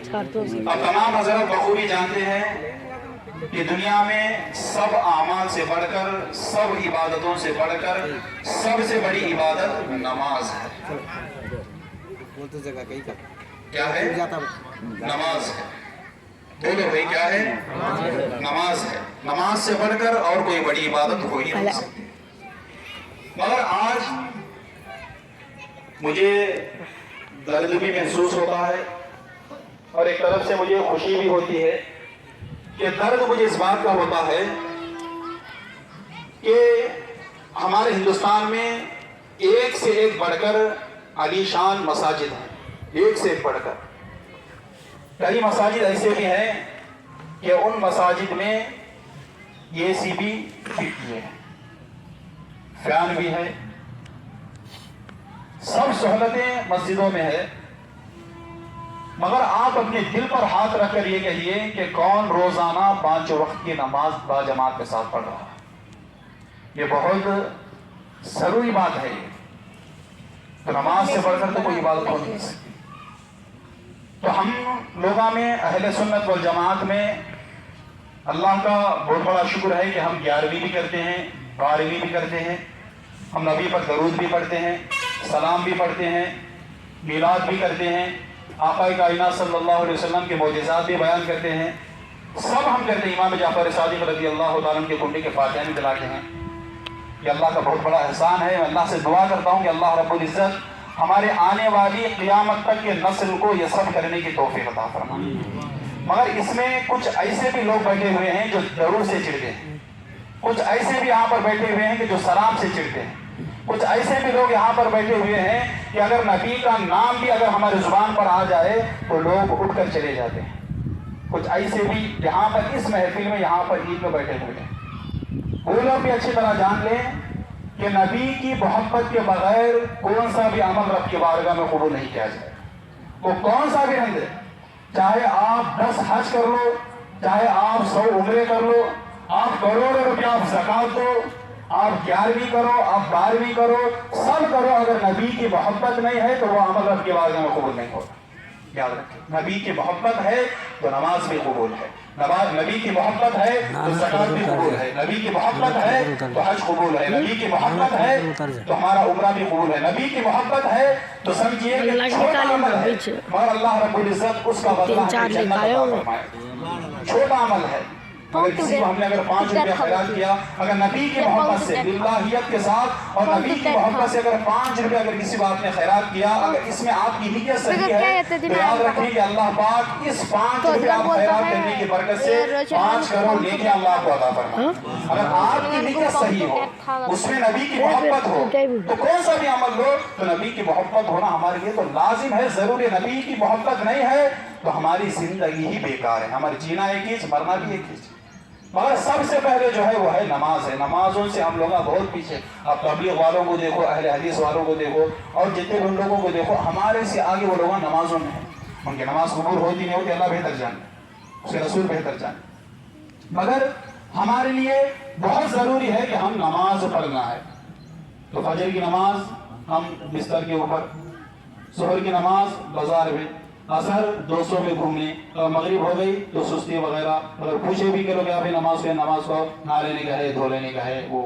अब तमाम हज़रात बखूबी जानते हैं कि दुनिया में सब आमाल से बढ़कर, सब इबादतों से बढ़कर सबसे बड़ी इबादत नमाज है। क्या है? नमाज है। बोलो भाई, क्या है? नमाज है। नमाज से बढ़कर और कोई बड़ी इबादत हो ही नहीं सकती। मगर आज मुझे दर्द भी महसूस होता है और एक तरफ से मुझे खुशी भी होती है कि दर्द मुझे इस बात का होता है कि हमारे हिंदुस्तान में एक से एक बढ़कर आलीशान मसाजिद हैं, एक से एक बढ़कर। कई मसाजिद ऐसे भी हैं कि उन मसाजिद में एसी भी फिट किए हैं, फैन भी है, सब सहूलतें मस्जिदों में है। मगर आप अपने दिल पर हाथ रखकर ये कहिए कि कौन रोजाना 5 वक्त की नमाज बाजमात के साथ पढ़ रहा है। ये बहुत जरूरी बात है। ये तो नमाज से बढ़कर तो कोई इबादत हो नहीं सकती। तो हम लोगों में अहले सुन्नत वल जमात में अल्लाह का बहुत बड़ा शुक्र है कि हम 11वीं भी करते हैं, 12वीं भी करते हैं, हम नबी पर दरूद भी पढ़ते हैं, सलाम भी पढ़ते हैं, मीलाद भी करते हैं, आक़ा कायनात सल्लल्लाहु अलैहि वसल्लम के मौजिज़ात भी बयान करते हैं। सब हम करते हैं। इमाम जाफ़र सादिक़ रज़ी अल्लाह तआला अन्हु के कुंडे के फातिहा भी दिलाते हैं। ये अल्लाह का बहुत बड़ा एहसान है। मैं अल्लाह से दुआ करता हूँ कि अल्लाह रब्बुल इज़्ज़त हमारे आने वाली क़यामत तक के नस्ल को ये सब करने की तौफ़ीक़ अता फरमाए। मगर इसमें कुछ ऐसे भी लोग बैठे हुए हैं जो जरूर से चिढ़ते हैं, कुछ ऐसे भी यहाँ पर बैठे हुए हैं कि जो सलाम से चिढ़ते हैं, कुछ ऐसे भी लोग यहाँ पर बैठे हुए हैं कि अगर नबी का नाम भी अगर हमारे जुबान पर आ जाए तो लोग उठकर चले जाते हैं। कुछ ऐसे भी यहाँ पर इस महफिल में यहाँ पर ईद में बैठे हुए हैं। वो लोग भी अच्छी तरह जान लें कि नबी की मोहब्बत के बगैर कौन सा भी अमल रब की बारगाह में कबूल नहीं किया जाए। वो कौन सा भी रंग, चाहे आप 10 हज कर लो, चाहे आप 100 उम्रे कर लो, आप करोड़ों रुपया आप ज़कात दो, आप 11वीं करो, आप 12वीं करो, सब करो, अगर नबी की मोहब्बत नहीं है तो वो अमल रब के बारगाह में कबूल नहीं होता। याद रखें, नबी की मोहब्बत है तो नमाज भी कबूल है, नबी की मोहब्बत है तो ज़कात भी कबूल है, नबी की मोहब्बत है तो हज कबूल है, नबी की मोहब्बत है तो हमारा उम्रा भी कबूल है, नबी की मोहब्बत है तो समझिए छोटा अमल है मगर अल्लाह रब्बुल इज़्ज़त उसका बदला जन्नत अता फरमाए। छोटा अमल है मगर किसी को हमने अगर 5 रुपया खैरात किया, अगर नबी की मोहब्बत से लिल्लाहियत के साथ और नबी की मोहब्बत से अगर 5 रुपया अगर किसी को आपने खैरात किया, अगर इसमें आपकी नीयत सही है तो याद रखें कि अल्लाह पाक इस 5 रुपया खैरात करने की बरकत से 5 करोड़ नेकी अल्लाह को अता फरमाए। अगर आपकी नीयत सही हो, उसमें नबी की मोहब्बत हो, तो कौन सा भी अमल लो तो नबी की मोहब्बत होना हमारे लिए तो लाजिम है, जरूरी। नबी की मोहब्बत नहीं है तो हमारी जिंदगी ही बेकार है, हमारी जीना एक ही, मरना भी एक ही। मगर सबसे पहले जो है वो है नमाज है। नमाजों से हम लोग बहुत पीछे। आप तबलीग वालों को देखो, अहले हदीस वालों को देखो और जितने भी उन लोगों को देखो, हमारे से आगे वो लोग नमाजों में हैं। उनकी नमाज कबूल होती नहीं होती, अल्लाह बेहतर जाने, उसके रसूल बेहतर जाने। मगर हमारे लिए बहुत ज़रूरी है कि हम नमाज पढ़ना है। तो फजर की नमाज हम बिस्तर के ऊपर, ज़ोहर की नमाज बाजार में, असर 200 में घूमने, और मगरिब हो गई तो सुस्ती वगैरह। अगर पूछे भी करोगे अभी नमाज को नहा लेने का है, धो लेने का है, वो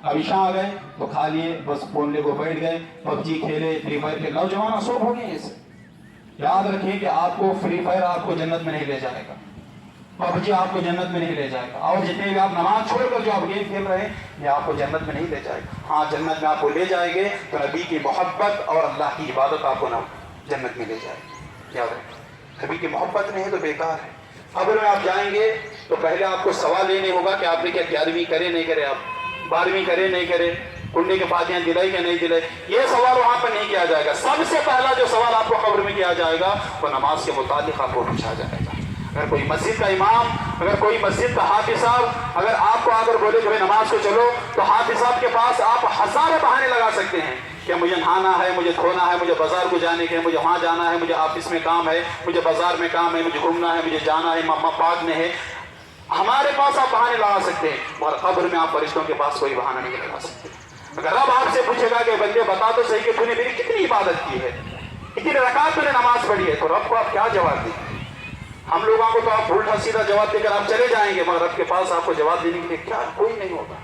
अब ईशा आ गए तो खा लिए, बस फोन ले को बैठ गए, पबजी खेले, फ्री फायर खेले। नौजवान सब हो गए ऐसे। याद रखिए कि आपको फ्री फायर आपको जन्नत में नहीं ले जाएगा, पबजी आपको जन्नत में नहीं ले जाएगा, और जितने भी आप नमाज छोड़कर जो आप गेम खेल रहे हैं ये आपको जन्नत में नहीं ले जाएगा। हाँ, जन्नत में आपको ले जाएंगे तो नबी की मोहब्बत और अल्लाह की इबादत आपको ना जन्नत में ले जाएगी। याद रखें, नबी की मोहब्बत नहीं है तो बेकार है। कब्र में आप जाएंगे तो पहले आपको सवाल लेने होगा कि आपने क्या 11वीं करे नहीं करे, आप 12वीं करे नहीं करे, कुंडे के फातिहा दिलाई या नहीं दिलाई, ये सवाल वहां पर नहीं किया जाएगा। सबसे पहला जो सवाल आपको कब्र में किया जाएगा वो नमाज के मुतालिक आपको पूछा जाएगा। अगर कोई मस्जिद का इमाम, अगर कोई मस्जिद का हाफिज साहब अगर आपको आकर बोले कि भाई नमाज को चलो, तो हाफिज साहब के पास आप हज़ारों बहाने लगा सकते हैं कि मुझे नहाना है, मुझे धोना है, मुझे बाजार को जाने के, मुझे वहाँ जाना है, मुझे ऑफिस में काम है, मुझे बाजार में काम है, मुझे घूमना है, मुझे जाना है, मम्मा पाक में है। हमारे पास आप बहाने लगा सकते हैं और कब्र में आप फरिश्तों के पास कोई बहाना नहीं लगा सकते। अगर अब आपसे पूछेगा कि बंदे बता तो सही कि तूने मेरी कितनी इबादत की है, कितनी रकात तूने नमाज पढ़ी है, तो रब को आप क्या जवाब देंगे? ہم لوگوں کو تو آپ الٹا سیدھا جواب دے کر آپ چلے جائیں گے، مگر رب کے پاس آپ کو جواب دینے کے لیے کیا کوئی نہیں ہوتا۔